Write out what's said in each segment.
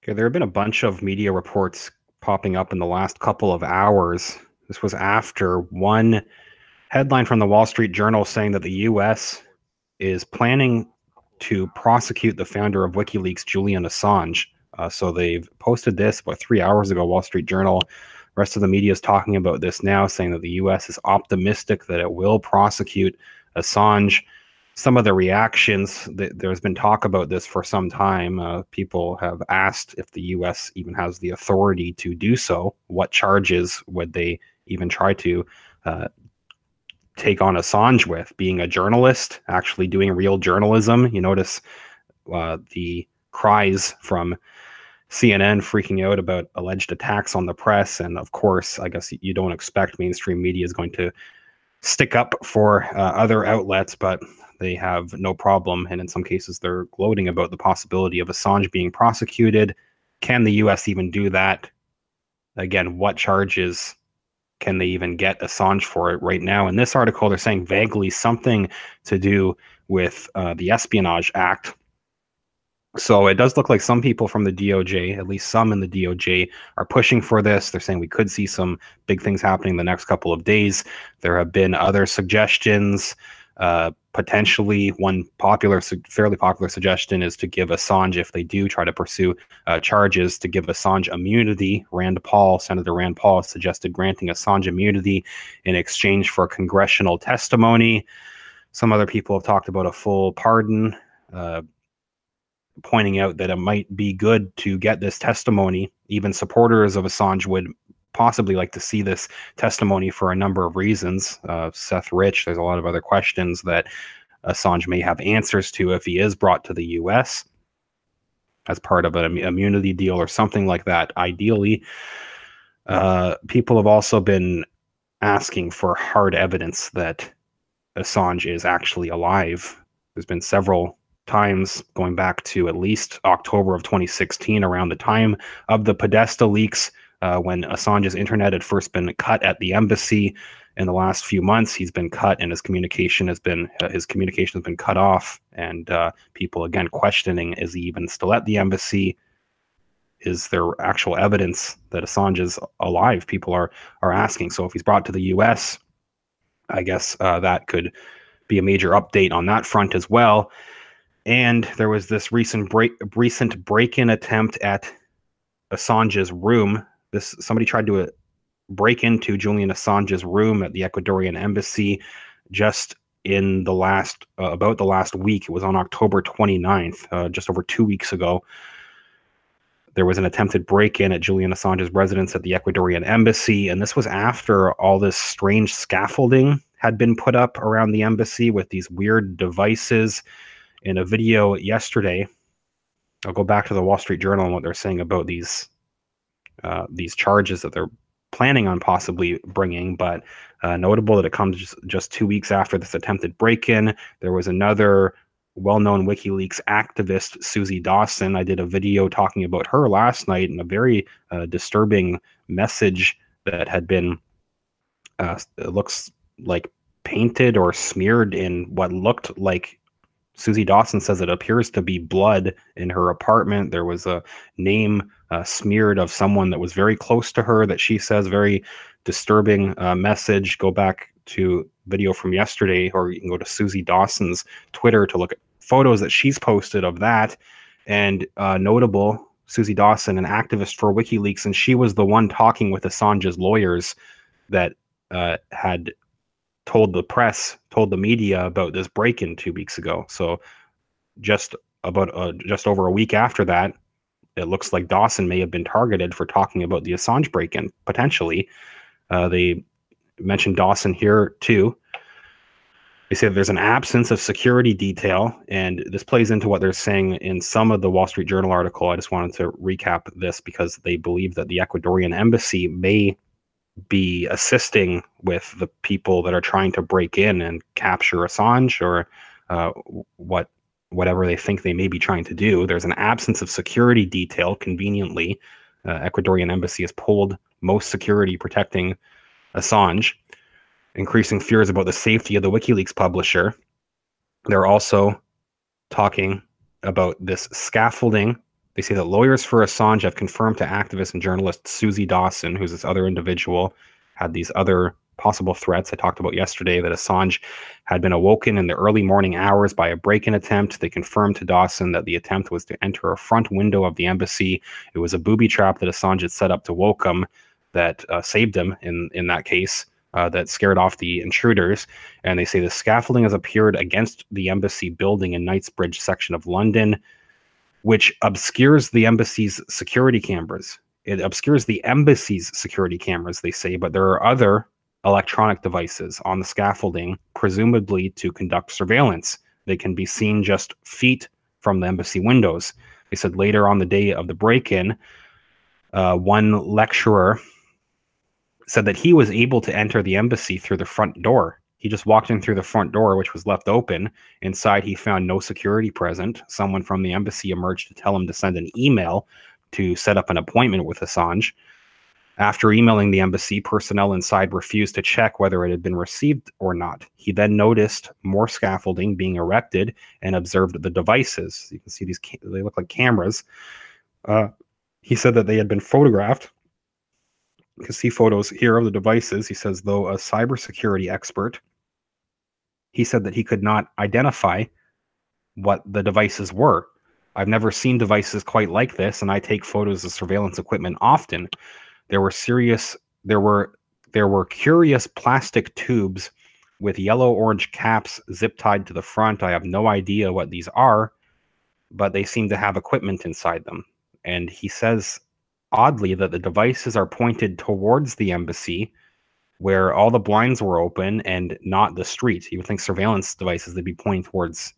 Okay, there have been a bunch of media reports popping up in the last couple of hours. This was after one headline from the Wall Street Journal saying that the U.S. is planning to prosecute the founder of WikiLeaks, Julian Assange. So they've posted this about 3 hours ago, Wall Street Journal. The rest of the media is talking about this now, saying that the U.S. is optimistic that it will prosecute Assange. Some of the reactions, there's been talk about this for some time. People have asked if the U.S. even has the authority to do so. What charges would they even try to take on Assange with? Being a journalist, actually doing real journalism. You notice the cries from CNN freaking out about alleged attacks on the press. And of course, I guess you don't expect mainstream media is going to stick up for other outlets, but they have no problem. And in some cases, they're gloating about the possibility of Assange being prosecuted. Can the U.S. even do that? Again, what charges can they even get Assange for it right now? In this article, they're saying vaguely something to do with the Espionage Act. So it does look like some people from the DOJ, at least some in the DOJ, are pushing for this. They're saying we could see some big things happening the next couple of days. There have been other suggestions. Potentially, one fairly popular suggestion is to give Assange, if they do try to pursue charges, to give Assange immunity. Senator Rand Paul suggested granting Assange immunity in exchange for congressional testimony. Some other people have talked about a full pardon, pointing out that it might be good to get this testimony. Even supporters of Assange would possibly like to see this testimony for a number of reasons. Seth Rich, there's a lot of other questions that Assange may have answers to if he is brought to the U.S. as part of an immunity deal or something like that, ideally. People have also been asking for hard evidence that Assange is actually alive. There's been several times going back to at least October of 2016, around the time of the Podesta leaks, when Assange's internet had first been cut at the embassy. In the last few months, he's been cut, and his communication has been cut off. And people again questioning: is he even still at the embassy? Is there actual evidence that Assange is alive? People are asking. So if he's brought to the U.S., I guess that could be a major update on that front as well. And there was this recent break-in attempt at Assange's room. Somebody tried to break into Julian Assange's room at the Ecuadorian embassy just in the last week. It was on October 29th, just over 2 weeks ago. There was an attempted break-in at Julian Assange's residence at the Ecuadorian embassy, and this was after all this strange scaffolding had been put up around the embassy with these weird devices. In a video yesterday, I'll go back to the Wall Street Journal and what they're saying about these charges that they're planning on possibly bringing, but notable that it comes just 2 weeks after this attempted break-in. There was another well-known WikiLeaks activist, Susie Dawson. I did a video talking about her last night, and a very disturbing message that had been, it looks like, painted or smeared in what looked like, Susie Dawson says it appears to be blood in her apartment. There was a name smeared of someone that was very close to her that she says very disturbing message. Go back to video from yesterday, or you can go to Susie Dawson's Twitter to look at photos that she's posted of that. And notable, Susie Dawson, an activist for WikiLeaks, and she was the one talking with Assange's lawyers that had told the media about this break-in 2 weeks ago. So just over a week after that, it looks like Dawson may have been targeted for talking about the Assange break-in, potentially. They mentioned Dawson here too. They say there's an absence of security detail, and this plays into what they're saying in some of the Wall Street Journal article. I just wanted to recap this because they believe that the Ecuadorian embassy may be assisting with the people that are trying to break in and capture Assange, or whatever they think they may be trying to do. There's an absence of security detail. Conveniently, Ecuadorian embassy has pulled most security protecting Assange, increasing fears about the safety of the WikiLeaks publisher. They're also talking about this scaffolding They say that lawyers for Assange have confirmed to activist and journalist Susie Dawson, who's this other individual, had these other possible threats I talked about yesterday, that Assange had been awoken in the early morning hours by a break-in attempt. They confirmed to Dawson that the attempt was to enter a front window of the embassy. It was a booby trap that Assange had set up to woke him, that saved him in that case, that scared off the intruders. And they say the scaffolding has appeared against the embassy building in Knightsbridge section of London, which obscures the embassy's security cameras. It obscures the embassy's security cameras, they say, but there are other electronic devices on the scaffolding, presumably to conduct surveillance. They can be seen just feet from the embassy windows. They said later on the day of the break-in, one lecturer said that he was able to enter the embassy through the front door. He just walked in through the front door, which was left open. Inside, he found no security present. Someone from the embassy emerged to tell him to send an email to set up an appointment with Assange. After emailing the embassy, personnel inside refused to check whether it had been received or not. He then noticed more scaffolding being erected and observed the devices. You can see these, they look like cameras. He said that they had been photographed. You can see photos here of the devices. He says, though a cybersecurity expert, he said that he could not identify what the devices were. I've never seen devices quite like this, and I take photos of surveillance equipment often. There were curious plastic tubes with yellow-orange caps zip tied to the front. I have no idea what these are, but they seem to have equipment inside them. And he says, oddly, that the devices are pointed towards the embassy, where all the blinds were open, and not the street. You would think surveillance devices, they'd be pointing towards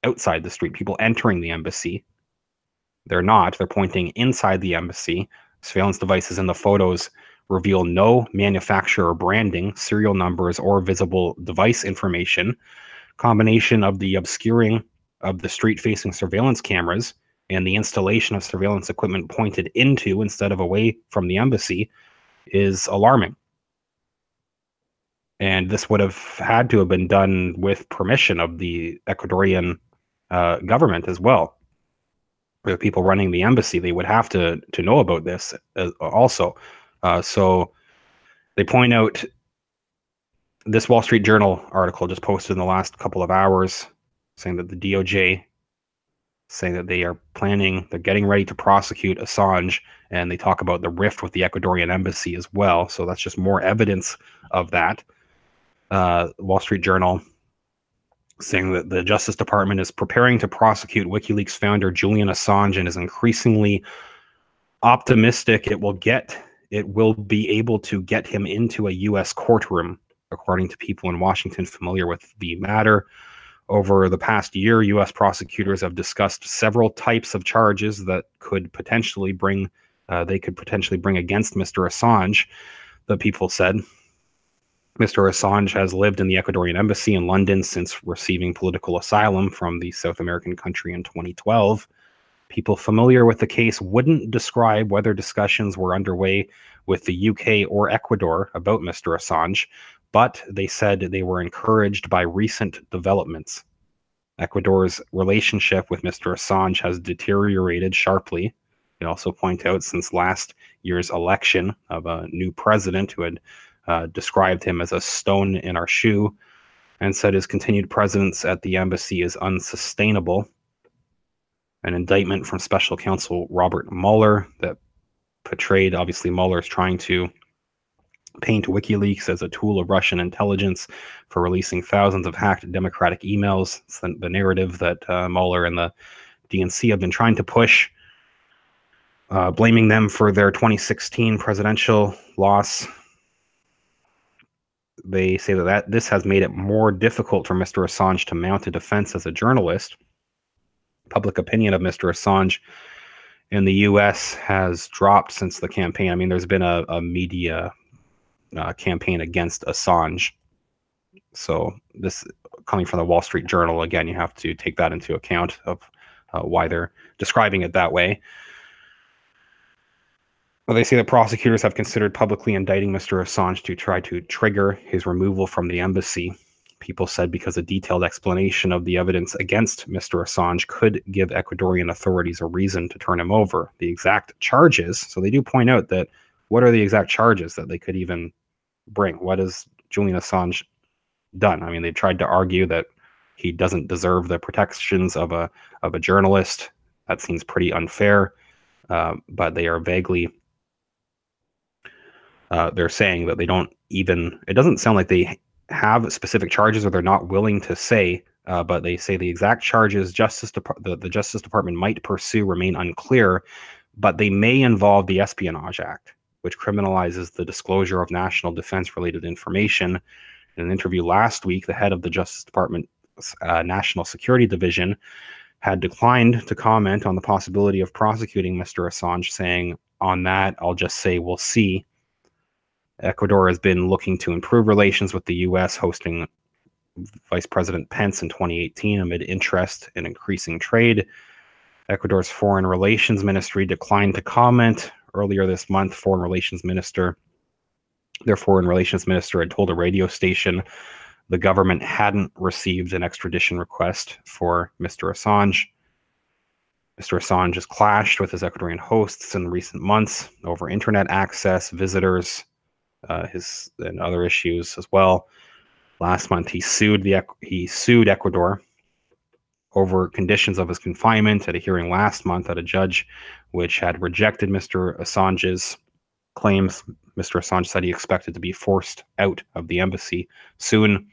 outside the street, people entering the embassy. They're not. They're pointing inside the embassy. Surveillance devices in the photos reveal no manufacturer branding, serial numbers, or visible device information. Combination of the obscuring of the street-facing surveillance cameras and the installation of surveillance equipment pointed into instead of away from the embassy is alarming. And this would have had to have been done with permission of the Ecuadorian government as well. The people running the embassy, they would have to know about this also. So they point out this Wall Street Journal article just posted in the last couple of hours saying that the DOJ, saying that they are planning, they're getting ready to prosecute Assange, and they talk about the rift with the Ecuadorian embassy as well. So that's just more evidence of that. Wall Street Journal saying that the Justice Department is preparing to prosecute WikiLeaks founder Julian Assange and is increasingly optimistic it will be able to get him into a U.S. courtroom, according to people in Washington familiar with the matter. Over the past year, U.S. prosecutors have discussed several types of charges that could potentially bring against Mr. Assange. The people said Mr. Assange has lived in the Ecuadorian embassy in London since receiving political asylum from the South American country in 2012. People familiar with the case wouldn't describe whether discussions were underway with the UK or Ecuador about Mr. Assange, but they said they were encouraged by recent developments. Ecuador's relationship with Mr. Assange has deteriorated sharply. They also point out since last year's election of a new president who had described him as a stone in our shoe and said his continued presence at the embassy is unsustainable. An indictment from special counsel Robert Mueller that portrayed, obviously, Mueller's trying to paint WikiLeaks as a tool of Russian intelligence for releasing thousands of hacked Democratic emails. It's the narrative that Mueller and the DNC have been trying to push, blaming them for their 2016 presidential loss. They say that this has made it more difficult for Mr. Assange to mount a defense as a journalist. Public opinion of Mr. Assange in the U.S. has dropped since the campaign. I mean, there's been a media campaign against Assange. So this coming from the Wall Street Journal, again, you have to take that into account of why they're describing it that way. Well, they say that prosecutors have considered publicly indicting Mr. Assange to try to trigger his removal from the embassy. people said because a detailed explanation of the evidence against Mr. Assange could give Ecuadorian authorities a reason to turn him over. The exact charges, so they do point out that what are the exact charges that they could even bring? What has Julian Assange done? I mean, they tried to argue that he doesn't deserve the protections of a journalist. That seems pretty unfair, but they are vaguely they're saying that they don't even, it doesn't sound like they have specific charges or they're not willing to say, but they say the exact charges the Justice Department might pursue remain unclear, but they may involve the Espionage Act, which criminalizes the disclosure of national defense-related information. In an interview last week, the head of the Justice Department's National Security Division had declined to comment on the possibility of prosecuting Mr. Assange, saying, "On that, I'll just say we'll see." Ecuador has been looking to improve relations with the U.S., hosting Vice President Pence in 2018 amid interest in increasing trade. Ecuador's Foreign Relations Ministry declined to comment. Earlier this month, their Foreign Relations Minister had told a radio station the government hadn't received an extradition request for Mr. Assange. Mr. Assange has clashed with his Ecuadorian hosts in recent months over internet access, visitors, and other issues as well. Last month, he sued Ecuador over conditions of his confinement at a hearing last month at a judge, which had rejected Mr. Assange's claims. Mr. Assange said he expected to be forced out of the embassy soon.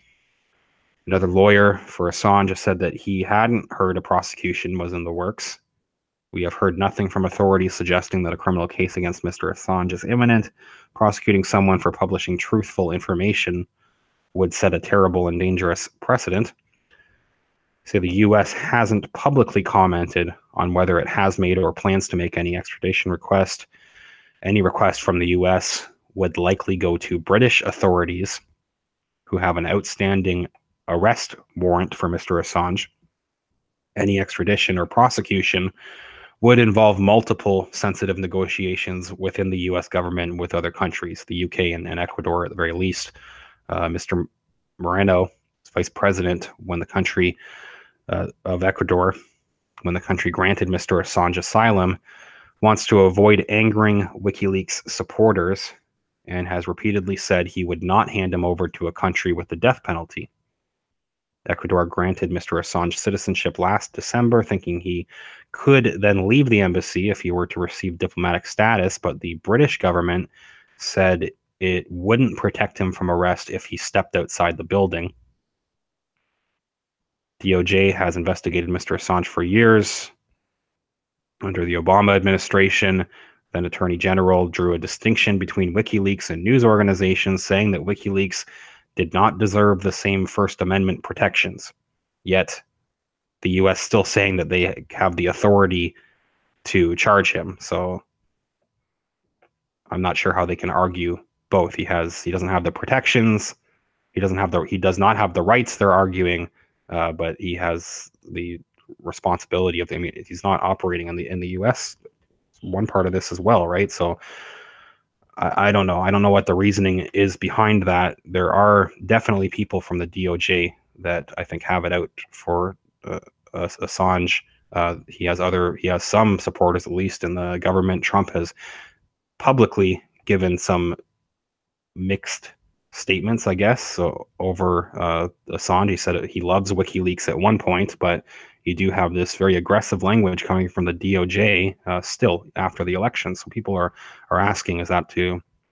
Another lawyer for Assange said that he hadn't heard a prosecution was in the works. "We have heard nothing from authorities suggesting that a criminal case against Mr. Assange is imminent. Prosecuting someone for publishing truthful information would set a terrible and dangerous precedent." Say the U.S. hasn't publicly commented on whether it has made or plans to make any extradition request. Any request from the U.S. would likely go to British authorities who have an outstanding arrest warrant for Mr. Assange. Any extradition or prosecution would involve multiple sensitive negotiations within the U.S. government with other countries, the UK and Ecuador at the very least. Mr. Moreno, vice president, when the country of Ecuador, when the country granted Mr. Assange asylum, wants to avoid angering WikiLeaks supporters and has repeatedly said he would not hand him over to a country with the death penalty. Ecuador granted Mr. Assange citizenship last December, thinking he could then leave the embassy if he were to receive diplomatic status, but the British government said it wouldn't protect him from arrest if he stepped outside the building. DOJ has investigated Mr. Assange for years. Under the Obama administration, then Attorney General drew a distinction between WikiLeaks and news organizations, saying that WikiLeaks did not deserve the same First Amendment protections. Yet, the U.S. still saying that they have the authority to charge him. So, I'm not sure how they can argue both. He doesn't have the protections. He does not have the rights they're arguing, but he has the responsibility of. I mean, he's not operating in the U.S. One part of this as well, right? So. I don't know. I don't know what the reasoning is behind that. There are definitely people from the DOJ that I think have it out for Assange. He has some supporters, at least in the government. Trump has publicly given some mixed statements, I guess, so over Assange. He said he loves WikiLeaks at one point, but you do have this very aggressive language coming from the DOJ still after the election. So people are asking, is that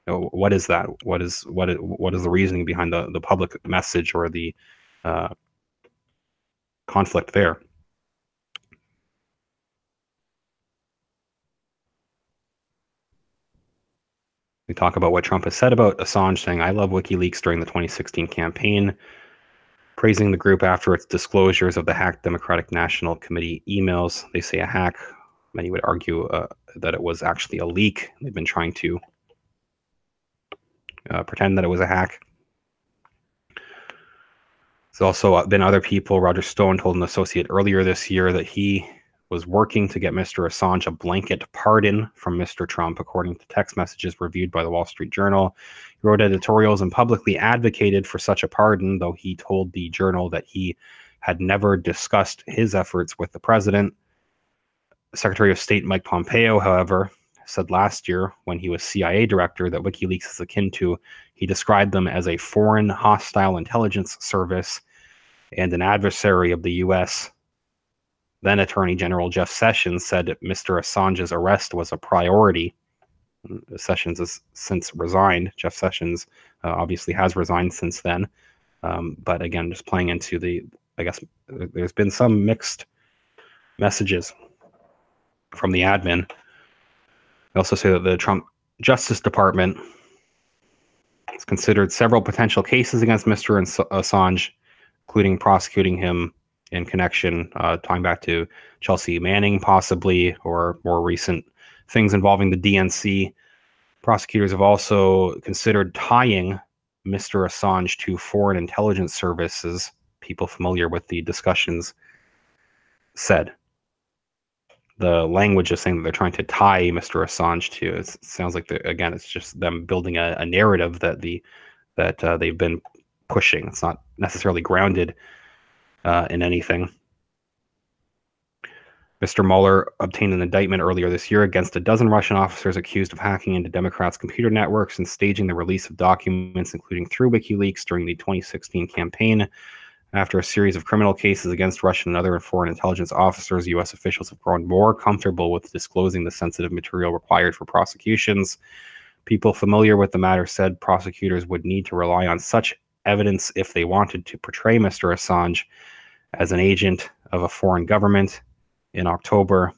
what is that? What is the reasoning behind the public message or the conflict there? We talk about what Trump has said about Assange, saying, "I love WikiLeaks" during the 2016 campaign, praising the group after its disclosures of the hacked Democratic National Committee emails. They say a hack. Many would argue that it was actually a leak. They've been trying to pretend that it was a hack. There's also been other people. Roger Stone told an associate earlier this year that he was working to get Mr. Assange a blanket pardon from Mr. Trump, according to text messages reviewed by the Wall Street Journal. He wrote editorials and publicly advocated for such a pardon, though he told the Journal that he had never discussed his efforts with the president. Secretary of State Mike Pompeo, however, said last year when he was CIA director that WikiLeaks is akin to, he described them as a foreign hostile intelligence service and an adversary of the U.S. Then Attorney General Jeff Sessions said Mr. Assange's arrest was a priority. Sessions has since resigned. Jeff Sessions obviously has resigned since then. But again, just playing into I guess there's been some mixed messages from the admin. They also say that the Trump Justice Department has considered several potential cases against Mr. Assange, including prosecuting him in connection, tying back to Chelsea Manning possibly, or more recent things involving the DNC. Prosecutors have also considered tying Mr. Assange to foreign intelligence services. People familiar with the discussions said. The language is saying that they're trying to tie Mr. Assange to. It sounds like, again, it's just them building a narrative that they've been pushing. It's not necessarily grounded in anything. Mr. Mueller obtained an indictment earlier this year against a dozen Russian officers accused of hacking into Democrats' computer networks and staging the release of documents, including through WikiLeaks, during the 2016 campaign. After a series of criminal cases against Russian and other foreign intelligence officers, U.S. officials have grown more comfortable with disclosing the sensitive material required for prosecutions. People familiar with the matter said prosecutors would need to rely on such evidence if they wanted to portray Mr. Assange as an agent of a foreign government. In October,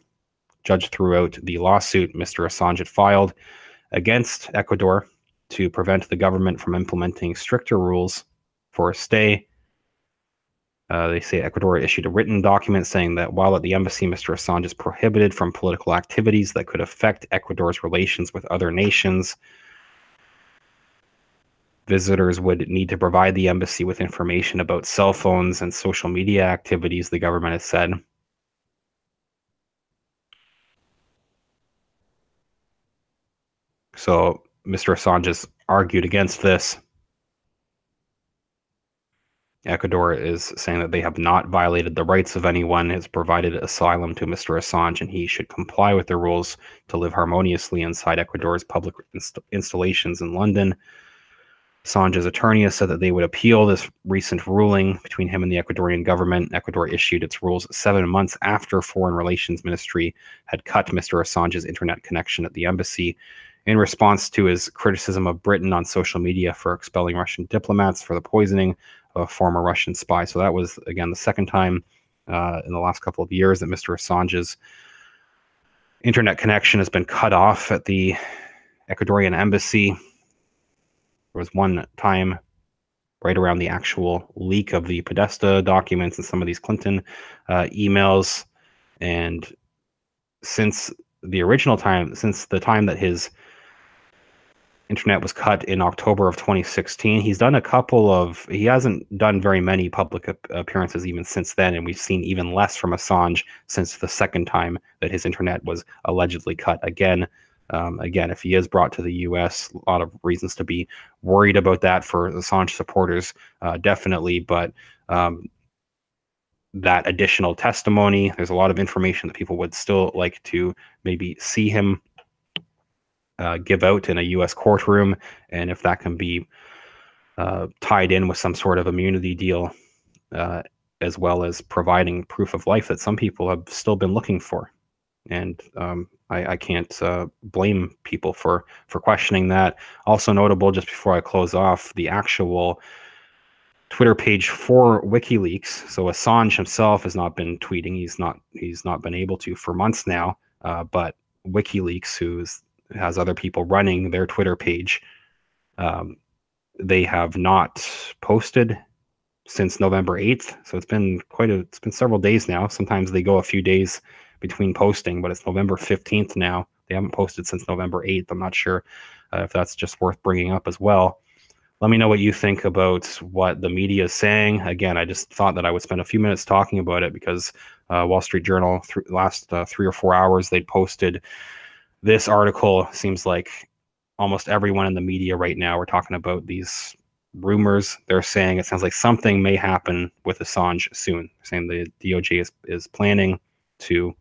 judge threw out the lawsuit Mr. Assange had filed against Ecuador to prevent the government from implementing stricter rules for a stay. They say Ecuador issued a written document saying that while at the embassy, Mr. Assange is prohibited from political activities that could affect Ecuador's relations with other nations. Visitors would need to provide the embassy with information about cell phones and social media activities, the government has said. So Mr. Assange has argued against this. Ecuador is saying that they have not violated the rights of anyone, has provided asylum to Mr. Assange, and he should comply with the rules to live harmoniously inside Ecuador's public installations in London. Assange's attorney has said that they would appeal this recent ruling between him and the Ecuadorian government. Ecuador issued its rules 7 months after Foreign Relations Ministry had cut Mr. Assange's internet connection at the embassy in response to his criticism of Britain on social media for expelling Russian diplomats for the poisoning of a former Russian spy. So that was, again, the second time in the last couple of years that Mr. Assange's internet connection has been cut off at the Ecuadorian embassy. There was one time right around the actual leak of the Podesta documents and some of these Clinton emails. And since the original time, since the time that his internet was cut in October of 2016, he hasn't done very many public appearances even since then, and we've seen even less from Assange since the second time that his internet was allegedly cut. Again, if he is brought to the U.S., a lot of reasons to be worried about that for Assange supporters, definitely, but that additional testimony, there's a lot of information that people would still like to maybe see him give out in a U.S. courtroom, and if that can be tied in with some sort of immunity deal, as well as providing proof of life that some people have still been looking for. And I can't blame people for questioning that. Also notable, just before I close off, the actual Twitter page for WikiLeaks. So Assange himself has not been tweeting. He's not been able to for months now. But WikiLeaks, who has other people running their Twitter page, they have not posted since November 8th. So it's been several days now. Sometimes they go a few days between posting, but it's November 15th now. They haven't posted since November 8th. I'm not sure if that's just worth bringing up as well. Let me know what you think about what the media is saying. Again, I just thought that I would spend a few minutes talking about it because Wall Street Journal, last 3 or 4 hours, they posted this article. Seems like almost everyone in the media right now are talking about these rumors. They're saying it sounds like something may happen with Assange soon. They're saying the DOJ is planning to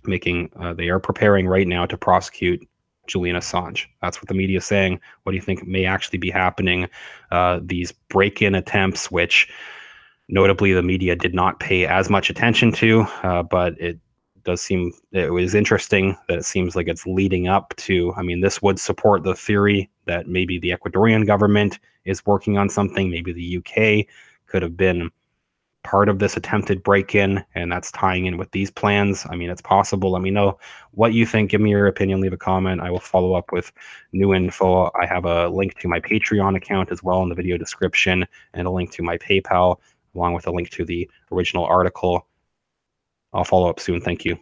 they are preparing right now to prosecute Julian Assange. That's what the media is saying. What do you think may actually be happening? These break-in attempts, which notably the media did not pay as much attention to, but it was interesting that it seems like it's leading up to, I mean, this would support the theory that maybe the Ecuadorian government is working on something. Maybe the UK could have been part of this attempted break-in, and that's tying in with these plans. I mean, it's possible. Let me know what you think. Give me your opinion. Leave a comment. I will follow up with new info. I have a link to my Patreon account as well in the video description, and a link to my PayPal, along with a link to the original article. I'll follow up soon. Thank you.